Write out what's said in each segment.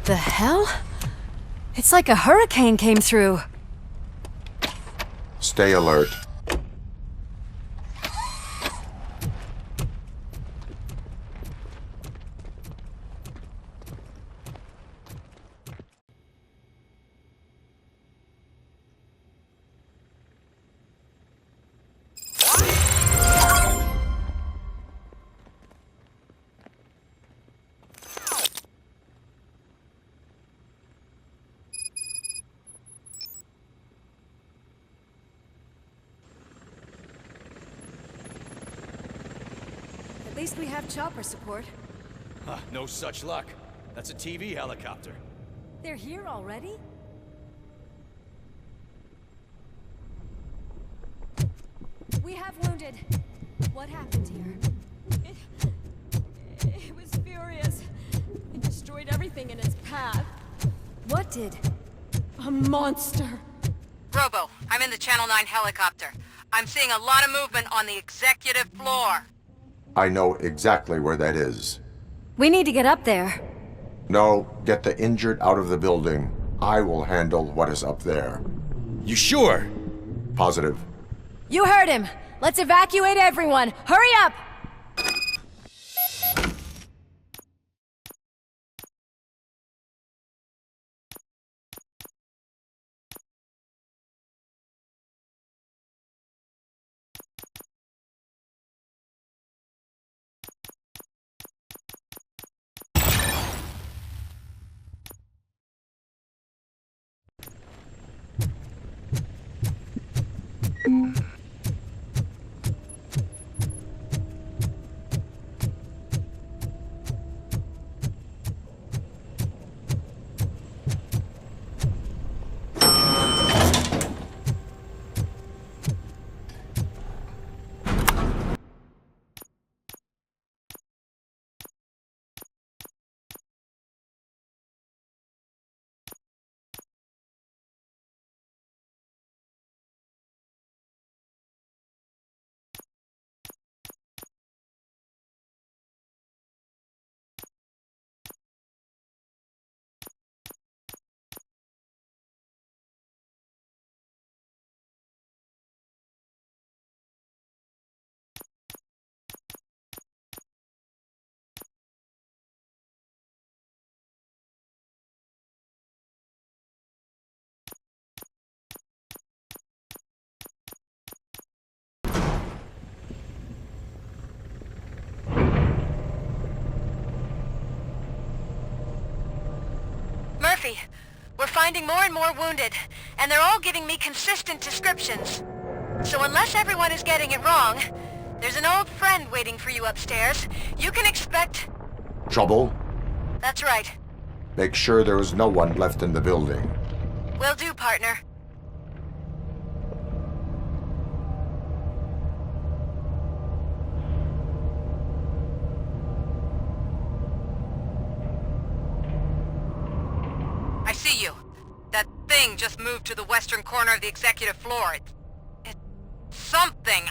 The hell? It's like a hurricane came through. Stay alert. At least we have chopper support. No such luck. That's a TV helicopter. They're here already? We have wounded. What happened here? It was furious. It destroyed everything in its path. What did? A monster. Robo, I'm in the Channel 9 helicopter. I'm seeing a lot of movement on the executive floor. I know exactly where that is. We need to get up there. No, get the injured out of the building. I will handle what is up there. You sure? Positive. You heard him. Let's evacuate everyone. Hurry up! Murphy, we're finding more and more wounded, and they're all giving me consistent descriptions. So unless everyone is getting it wrong, there's an old friend waiting for you upstairs. You can expect... Trouble? That's right. Make sure there is no one left in the building. Will do, partner. I see you. That thing just moved to the western corner of the executive floor. It's something.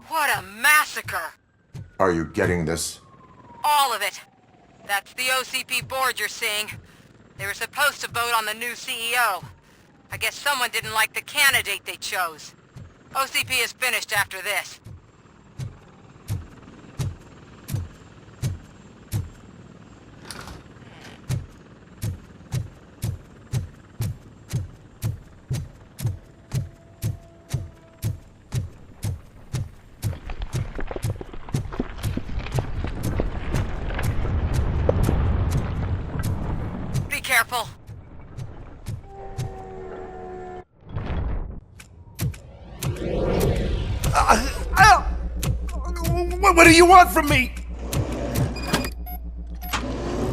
What a massacre! Are you getting this? All of it. That's the OCP board you're seeing. They were supposed to vote on the new CEO. I guess someone didn't like the candidate they chose. OCP is finished after this. Be careful. What do you want from me?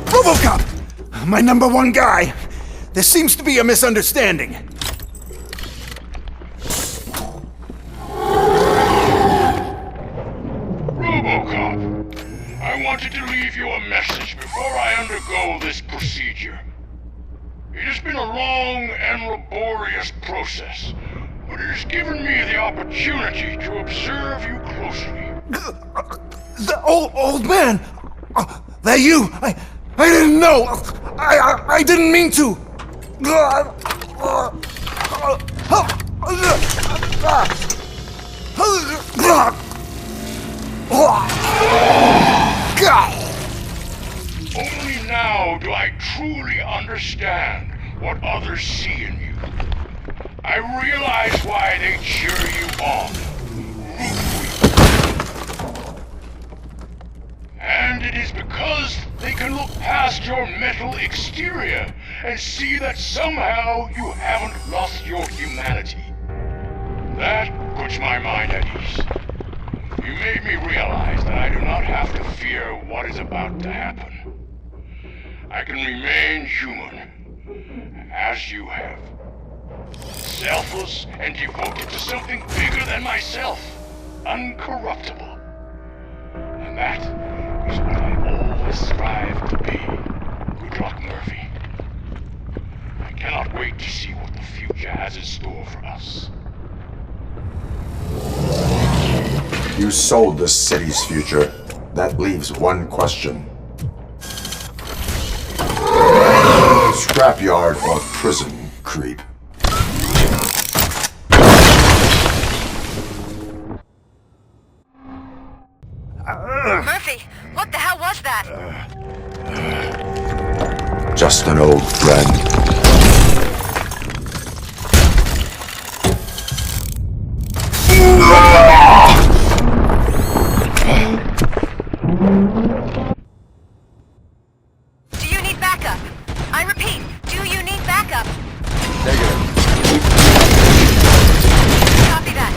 Robocop! My #1 guy. There seems to be a misunderstanding. Robocop, I wanted to leave you a message before I undergo this procedure. It has been a long and laborious process, but it has given me the opportunity to observe you closely. The old man! That you! I didn't know! I didn't mean to! Only now do I truly understand what others see in you. I realize why they cheer you on, root for you. And it is because they can look past your metal exterior and see that somehow you haven't lost your humanity. That puts my mind at ease. You made me realize that I do not have to fear what is about to happen. I can remain human, as you have. Selfless and devoted to something bigger than myself. Uncorruptible. And that is what I always strive to be. Good luck, Murphy. I cannot wait to see what the future has in store for us. You sold the city's future. That leaves one question. Scrapyard or prison, creep? Murphy, what the hell was that? Just an old friend. Do you need backup? I repeat, do you need backup? Negative. Copy that.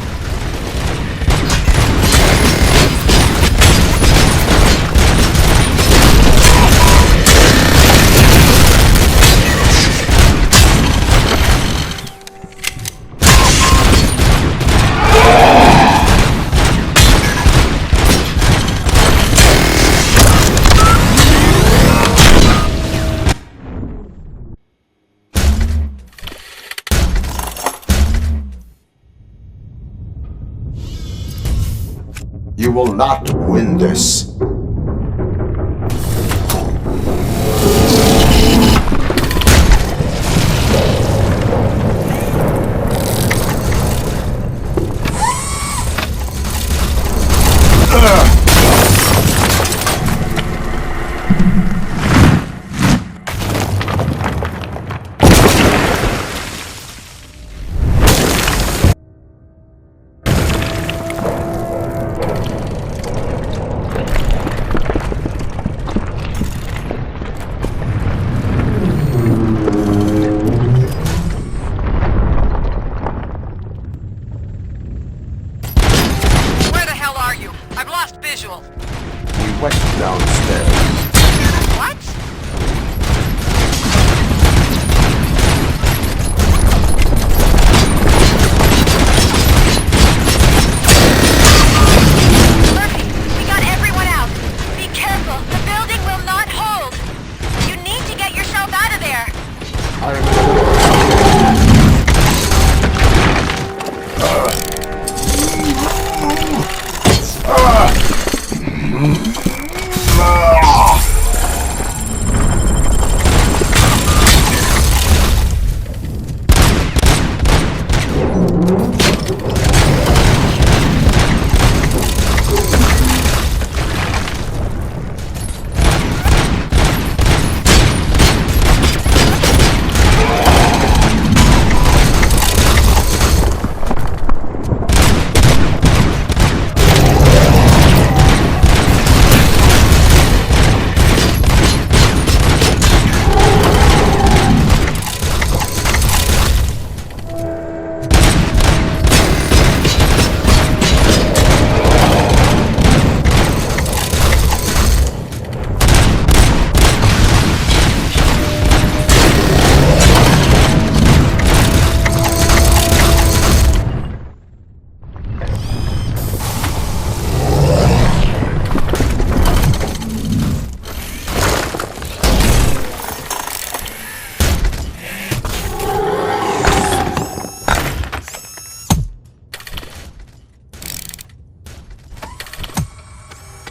You will not win this.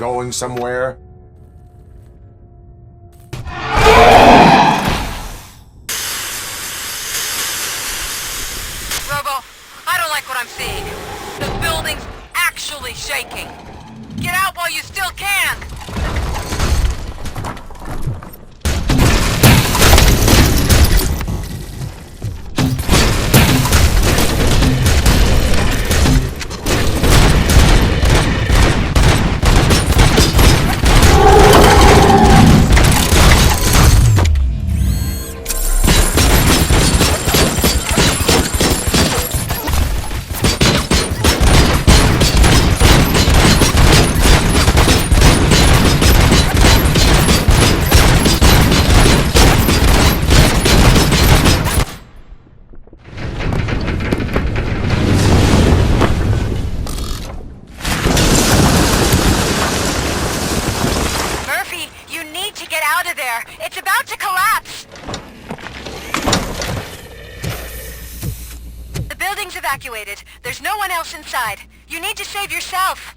going somewhere? Robo, I don't like what I'm seeing. The building's actually shaking. Get out while you still can! It's about to collapse! The building's evacuated. There's no one else inside. You need to save yourself.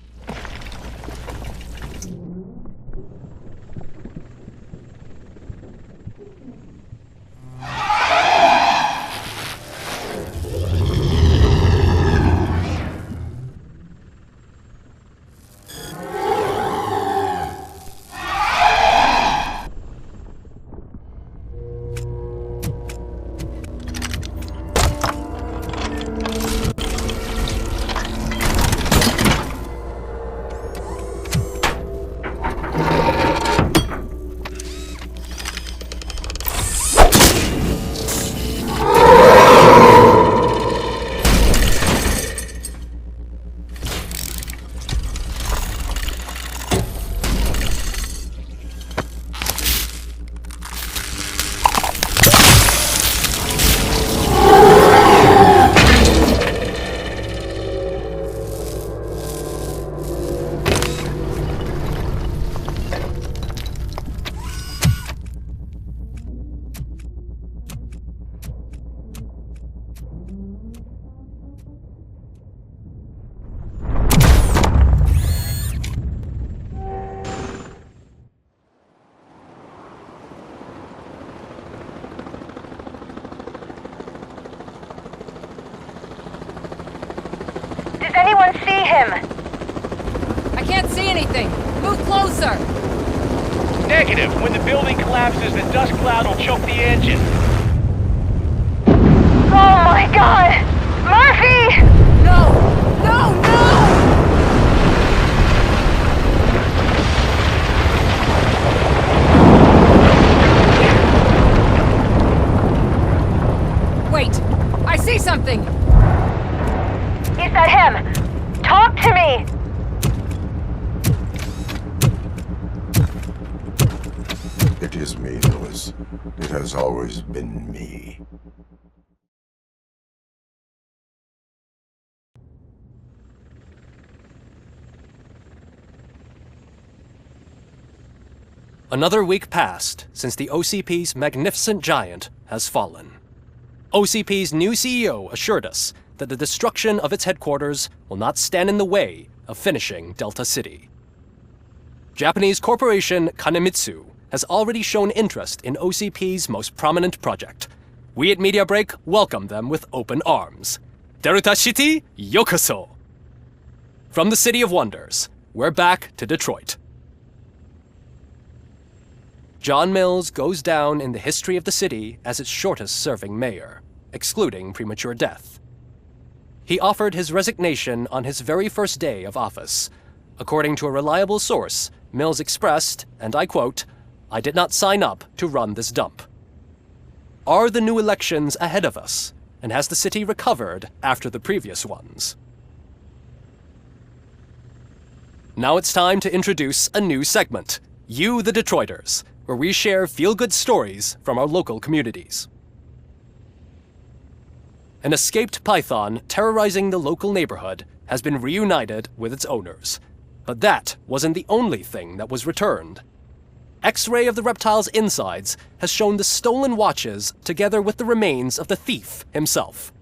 Does anyone see him? I can't see anything. Move closer. Negative. When the building collapses, the dust cloud will choke the engine. Oh my god! Murphy! No! No! No! Wait! I see something! Is that him? Talk to me! It is me, Lewis. It has always been me. Another week passed since the OCP's magnificent giant has fallen. OCP's new CEO assured us that the destruction of its headquarters will not stand in the way of finishing Delta City. Japanese corporation Kanemitsu has already shown interest in OCP's most prominent project. We at Media Break welcome them with open arms. Delta City, yokoso! From the City of Wonders, we're back to Detroit. John Mills goes down in the history of the city as its shortest-serving mayor, excluding premature death. He offered his resignation on his very first day of office. According to a reliable source, Mills expressed, and I quote, "I did not sign up to run this dump." Are the new elections ahead of us, and has the city recovered after the previous ones? Now it's time to introduce a new segment, You the Detroiters, where we share feel-good stories from our local communities. An escaped python terrorizing the local neighborhood has been reunited with its owners. But that wasn't the only thing that was returned. X-ray of the reptile's insides has shown the stolen watches together with the remains of the thief himself.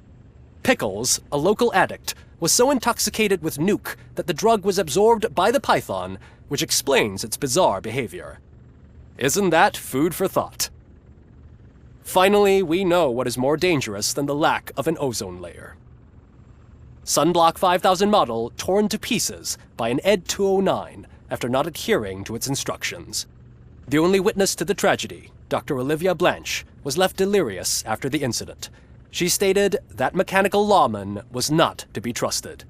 Pickles, a local addict, was so intoxicated with nuke that the drug was absorbed by the python, which explains its bizarre behavior. Isn't that food for thought? Finally, we know what is more dangerous than the lack of an ozone layer. Sunblock 5000 model torn to pieces by an ED 209 after not adhering to its instructions. The only witness to the tragedy, Dr. Olivia Blanche, was left delirious after the incident. She stated that mechanical lawman was not to be trusted.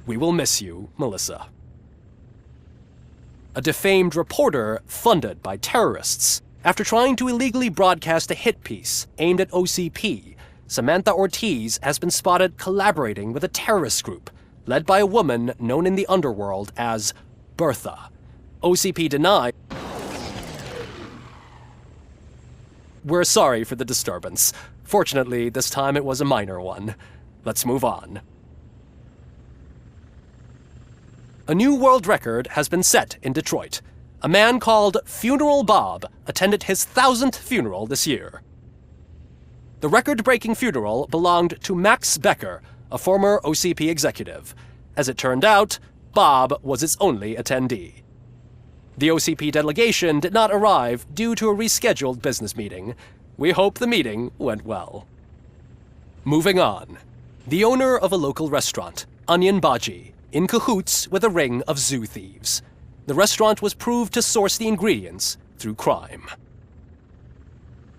We will miss you, Melissa. A defamed reporter funded by terrorists. After trying to illegally broadcast a hit piece aimed at OCP, Samantha Ortiz has been spotted collaborating with a terrorist group led by a woman known in the underworld as Bertha. OCP denied. We're sorry for the disturbance. Fortunately, this time it was a minor one. Let's move on. A new world record has been set in Detroit. A man called Funeral Bob attended his 1000th funeral this year. The record-breaking funeral belonged to Max Becker, a former OCP executive. As it turned out, Bob was its only attendee. The OCP delegation did not arrive due to a rescheduled business meeting. We hope the meeting went well. Moving on. The owner of a local restaurant, Onion Baji, in cahoots with a ring of zoo thieves. The restaurant was proved to source the ingredients through crime.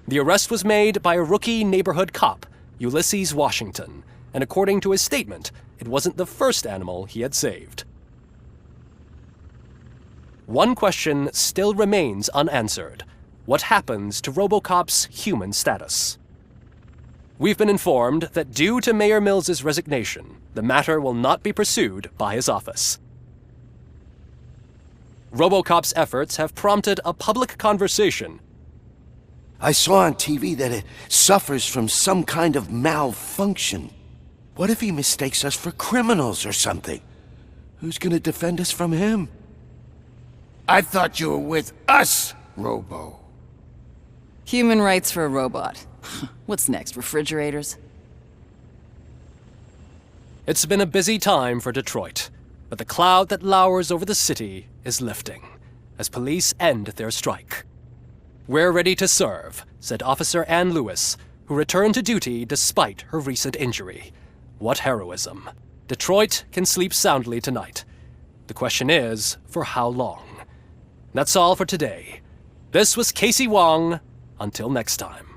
The arrest was made by a rookie neighborhood cop, Ulysses Washington, and according to his statement, it wasn't the first animal he had saved. One question still remains unanswered. What happens to Robocop's human status? We've been informed that due to Mayor Mills's resignation, the matter will not be pursued by his office. Robocop's efforts have prompted a public conversation. I saw on TV that it suffers from some kind of malfunction. What if he mistakes us for criminals or something? Who's gonna defend us from him? I thought you were with us, Robo. Human rights for a robot. What's next, refrigerators? It's been a busy time for Detroit, but the cloud that lowers over the city is lifting as police end their strike. We're ready to serve, said Officer Ann Lewis, who returned to duty despite her recent injury. What heroism. Detroit can sleep soundly tonight. The question is, for how long? That's all for today. This was Casey Wong. Until next time.